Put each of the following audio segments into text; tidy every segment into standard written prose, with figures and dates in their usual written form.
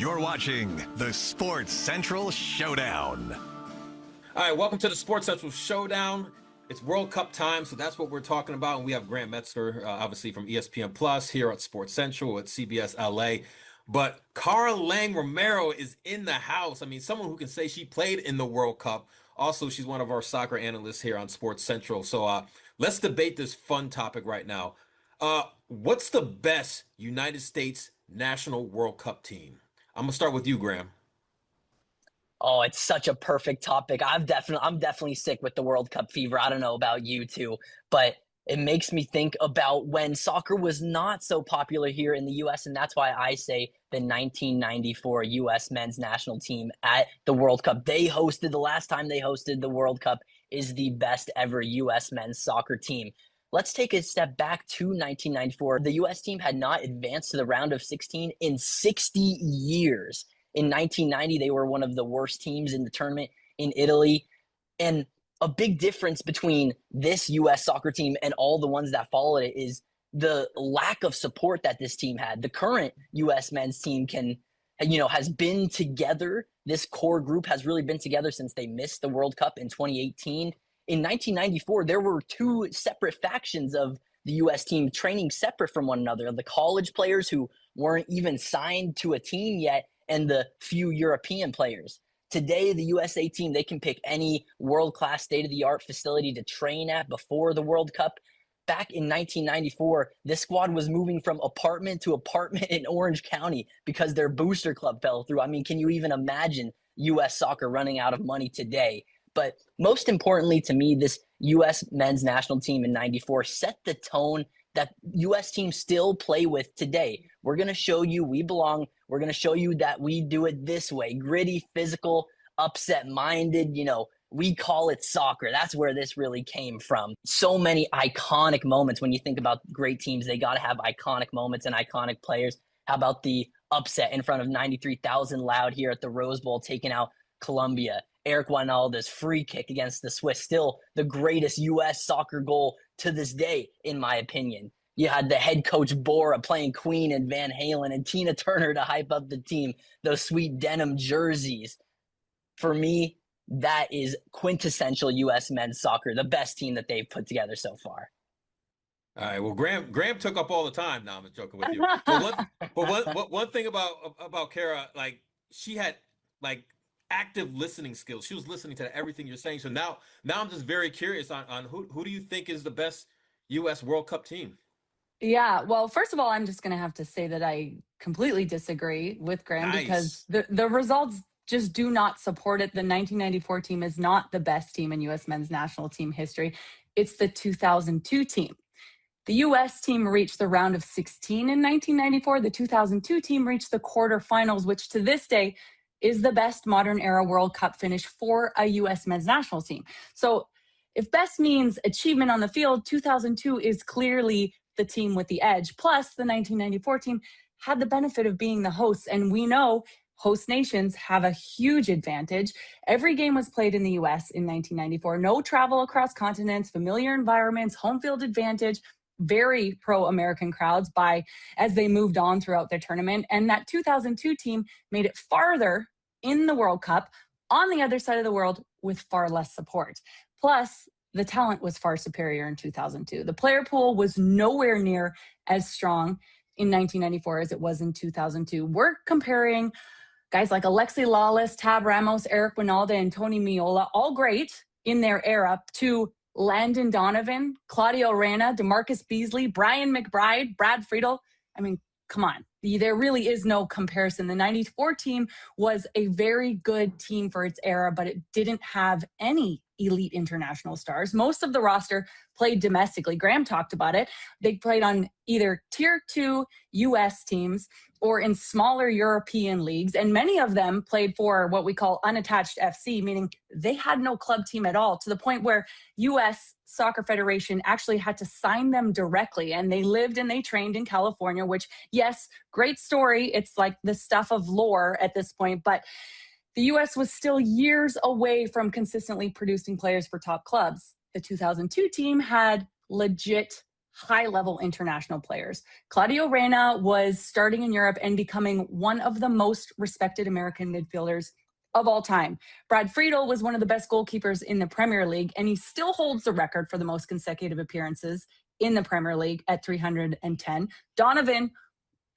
You're watching the Sports Central Showdown. All right, welcome to the Sports Central Showdown. It's World Cup time, so that's what we're talking about. And we have Graham Metzker, obviously from ESPN Plus here at Sports Central at CBS-LA. But Kara Lang Romero is in the house. I mean, someone who can say she played in the World Cup. Also, she's one of our soccer analysts here on Sports Central. So let's debate this fun topic right now. What's the best United States national World Cup team? I'm gonna start with you, Graham. Oh, it's such a perfect topic. I'm definitely sick with the World Cup fever. I don't know about you two, but it makes me think about when soccer was not so popular here in the US, and that's why I say the 1994 US men's national team at the World Cup. The last time they hosted the World Cup is the best ever US men's soccer team. Let's take a step back to 1994. The US team had not advanced to the round of 16 in 60 years. In 1990, they were one of the worst teams in the tournament in Italy. And a big difference between this US soccer team and all the ones that followed it is the lack of support that this team had. The current US men's team has been together. This core group has really been together since they missed the World Cup in 2018. In 1994, there were two separate factions of the U.S. team training separate from one another. The college players who weren't even signed to a team yet, and the few European players. Today, the USA team, they can pick any world-class state-of-the-art facility to train at before the World Cup. Back in 1994, this squad was moving from apartment to apartment in Orange County because their booster club fell through. I mean, can you even imagine U.S. soccer running out of money today? But most importantly to me, this U.S. men's national team in 94 set the tone that U.S. teams still play with today. We're going to show you we belong. We're going to show you that we do it this way. Gritty, physical, upset-minded, we call it soccer. That's where this really came from. So many iconic moments. When you think about great teams, they got to have iconic moments and iconic players. How about the upset in front of 93,000 loud here at the Rose Bowl, taking out Colombia? Eric Wijnaldum's free kick against the Swiss, still the greatest U.S. soccer goal to this day, in my opinion. You had the head coach Bora playing Queen and Van Halen and Tina Turner to hype up the team, those sweet denim jerseys. For me, that is quintessential U.S. men's soccer, the best team that they've put together so far. All right. Well, Graham took up all the time. Now I'm joking with you. But one thing about Kara, she had active listening skills. She was listening to everything you're saying. So now I'm just very curious on who do you think is the best U.S. World Cup team? Yeah, well, first of all, I'm just going to have to say that I completely disagree with Graham because the results just do not support it. The 1994 team is not the best team in U.S. men's national team history. It's the 2002 team. The U.S. team reached the round of 16 in 1994. The 2002 team reached the quarterfinals, which to this day is the best modern era World Cup finish for a U.S. men's national team. So if best means achievement on the field, 2002 is clearly the team with the edge. Plus, the 1994 team had the benefit of being the hosts. And we know host nations have a huge advantage. Every game was played in the U.S. in 1994. No travel across continents, familiar environments, home field advantage, very pro-American crowds as they moved on throughout their tournament. And that 2002 team made it farther in the World Cup on the other side of the world with far less support. Plus, the talent was far superior in 2002. The player pool was nowhere near as strong in 1994 as it was in 2002. We're comparing guys like Alexi Lalas, Tab Ramos, Eric Wijnaldum, and Tony Meola, all great in their era, to Landon Donovan, Claudio Reyna, DeMarcus Beasley, Brian McBride, Brad Friedel. I mean, come on. There really is no comparison. The 94 team was a very good team for its era, but it didn't have any elite international stars. Most of the roster played domestically. Graham talked about it. They played on either tier 2 US teams or in smaller European leagues. And many of them played for what we call unattached FC, meaning they had no club team at all, to the point where US Soccer Federation actually had to sign them directly. And they lived and they trained in California, which, yes, great story. It's like the stuff of lore at this point, but the U.S. was still years away from consistently producing players for top clubs. The 2002 team had legit high-level international players. Claudio Reyna was starting in Europe and becoming one of the most respected American midfielders of all time. Brad Friedel was one of the best goalkeepers in the Premier League, and he still holds the record for the most consecutive appearances in the Premier League at 310.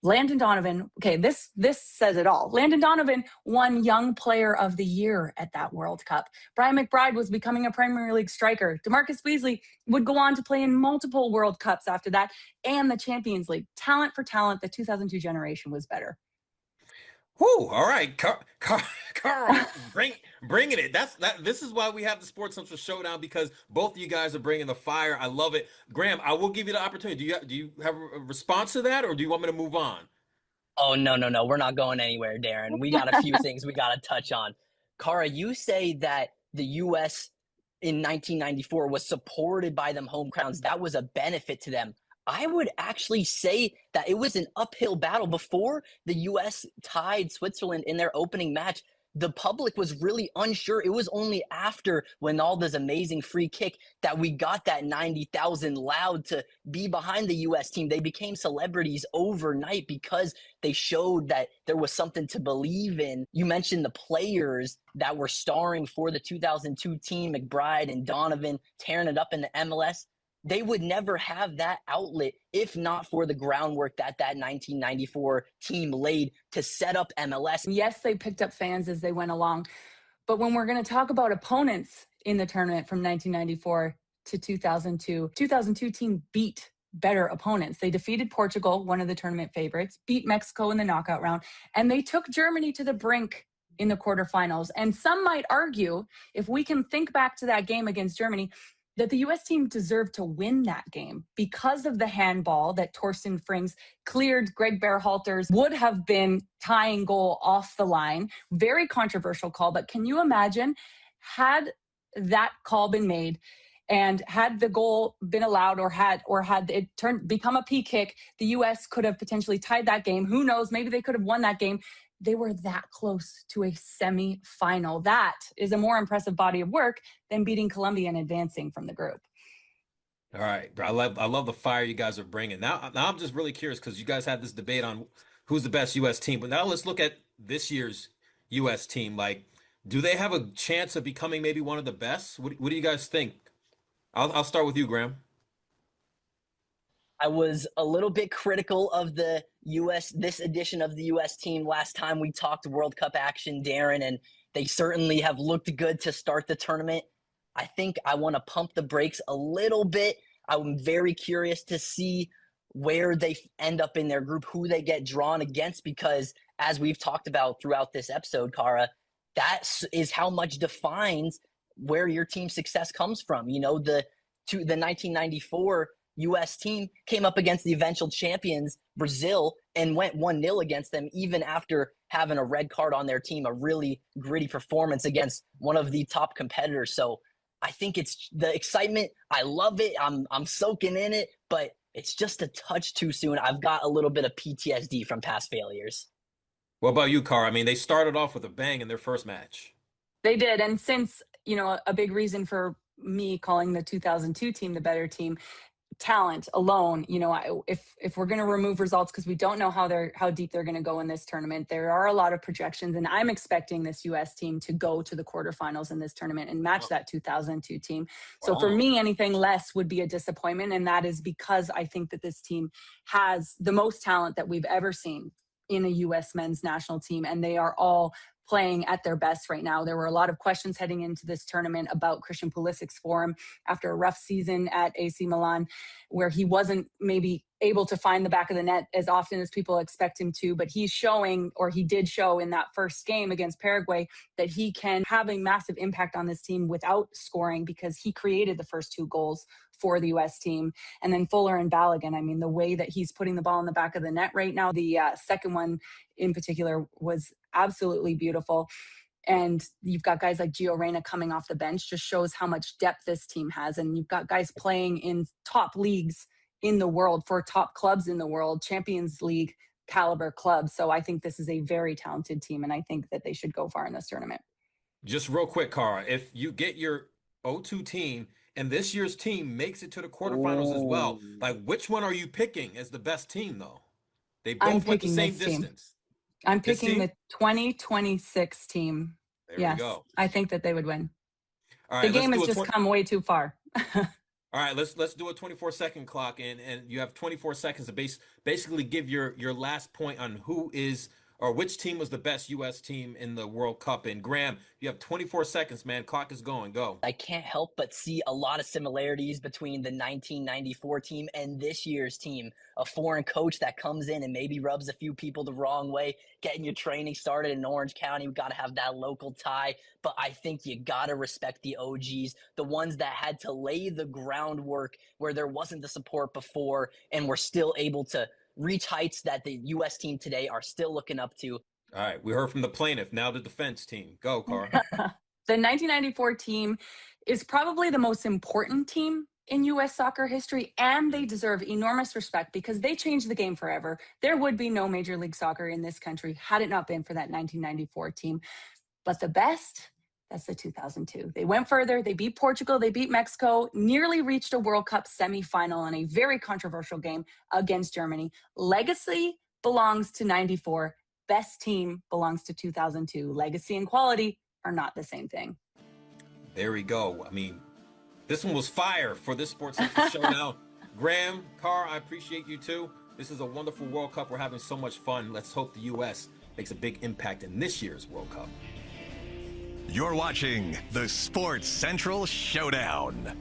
Landon Donovan, okay, this says it all. Landon Donovan won Young Player of the Year at that World Cup. Brian McBride was becoming a Premier League striker. DeMarcus Beasley would go on to play in multiple World Cups after that and the Champions League. Talent for talent, the 2002 generation was better. Whoo! All right, Kara, bringing it. This is why we have the Sports Central Showdown, because both of you guys are bringing the fire. I love it. Graham, I will give you the opportunity. Do you have a response to that, or do you want me to move on? Oh, no. We're not going anywhere, Darren. We got a few things we got to touch on. Kara, you say that the U.S. in 1994 was supported by them home crowds. That was a benefit to them. I would actually say that it was an uphill battle. Before the U.S. tied Switzerland in their opening match, the public was really unsure. It was only after Wijnaldum's amazing free kick that we got that 90,000 loud to be behind the U.S. team. They became celebrities overnight because they showed that there was something to believe in. You mentioned the players that were starring for the 2002 team, McBride and Donovan, tearing it up in the MLS. They would never have that outlet if not for the groundwork that 1994 team laid to set up MLS. Yes, they picked up fans as they went along. But when we're going to talk about opponents in the tournament from 1994 to 2002, 2002 team beat better opponents. They defeated Portugal, one of the tournament favorites, beat Mexico in the knockout round, and they took Germany to the brink in the quarterfinals. And some might argue, if we can think back to that game against Germany, that the U.S. team deserved to win that game because of the handball that Torsten Frings cleared. Greg Berhalter's would have been tying goal off the line. Very controversial call, but can you imagine had that call been made and had the goal been allowed or had it become a P kick, the U.S. could have potentially tied that game. Who knows? Maybe they could have won that game. They were that close to a semi-final. That is a more impressive body of work than beating Colombia and advancing from the group. All right, bro. I love the fire you guys are bringing. Now I'm just really curious because you guys had this debate on who's the best U.S. team. But now let's look at this year's U.S. team. Like, do they have a chance of becoming maybe one of the best? What do you guys think? I'll start with you, Graham. I was a little bit critical of the this edition of the U.S. team last time we talked World Cup action, Darren, and they certainly have looked good to start the tournament. I think I want to pump the brakes a little bit. I'm very curious to see where they end up in their group, who they get drawn against, because as we've talked about throughout this episode, Kara, that is how much defines where your team's success comes from. You know, the 1994 U.S. team came up against the eventual champions, Brazil, and went 1-0 against them, even after having a red card on their team, a really gritty performance against one of the top competitors. So I think it's the excitement. I love it. I'm soaking in it, but it's just a touch too soon. I've got a little bit of PTSD from past failures. What about you, Kara? I mean, they started off with a bang in their first match. They did. And since, a big reason for me calling the 2002 team the better team, talent alone, if we're going to remove results because we don't know how deep they're going to go in this tournament, there are a lot of projections, and I'm expecting this U.S. team to go to the quarterfinals in this tournament and match that 2002 team. So for me, anything less would be a disappointment, and that is because I think that this team has the most talent that we've ever seen in a U.S. men's national team, and they are all playing at their best right now. There were a lot of questions heading into this tournament about Christian Pulisic's form after a rough season at AC Milan, where he wasn't maybe able to find the back of the net as often as people expect him to, but he's showing, or he did show in that first game against Paraguay, that he can have a massive impact on this team without scoring, because he created the first 2 goals for the U.S. team. And then Fuller and Balogun, I mean, the way that he's putting the ball in the back of the net right now, the second one in particular was absolutely beautiful. And you've got guys like Gio Reyna coming off the bench, just shows how much depth this team has. And you've got guys playing in top leagues in the world for top clubs in the world, Champions League caliber clubs. So I think this is a very talented team, and I think that they should go far in this tournament. Just real quick, Kara, if you get your 0-2 team and this year's team makes it to the quarterfinals as well. Like, which one are you picking as the best team, though? They both went the same distance. I'm picking the 2026 team. There we go. I think that they would win. All right, the game has just come way too far. All right, let's do a 24-second clock, and you have 24 seconds to basically give your last point on who is or which team was the best U.S. team in the World Cup. And Graham, you have 24 seconds, man. Clock is going. Go. I can't help but see a lot of similarities between the 1994 team and this year's team. A foreign coach that comes in and maybe rubs a few people the wrong way, getting your training started in Orange County. We got to have that local tie. But I think you got to respect the OGs, the ones that had to lay the groundwork where there wasn't the support before and were still able to reach heights that the U.S. team today are still looking up to. All right, we heard from the plaintiff, now the defense team. Go, Kara. The 1994 team is probably the most important team in U.S. soccer history, and they deserve enormous respect because they changed the game forever. There would be no Major League Soccer in this country had it not been for that 1994 team. But the best, that's the 2002. They went further. They beat Portugal. They beat Mexico, nearly reached a World Cup semifinal in a very controversial game against Germany. Legacy belongs to 94. Best team belongs to 2002. Legacy and quality are not the same thing. There we go. I mean, this one was fire for this Sports Central Showdown. Graham, Kara, I appreciate you too. This is a wonderful World Cup. We're having so much fun. Let's hope the U.S. makes a big impact in this year's World Cup. You're watching the Sports Central Showdown.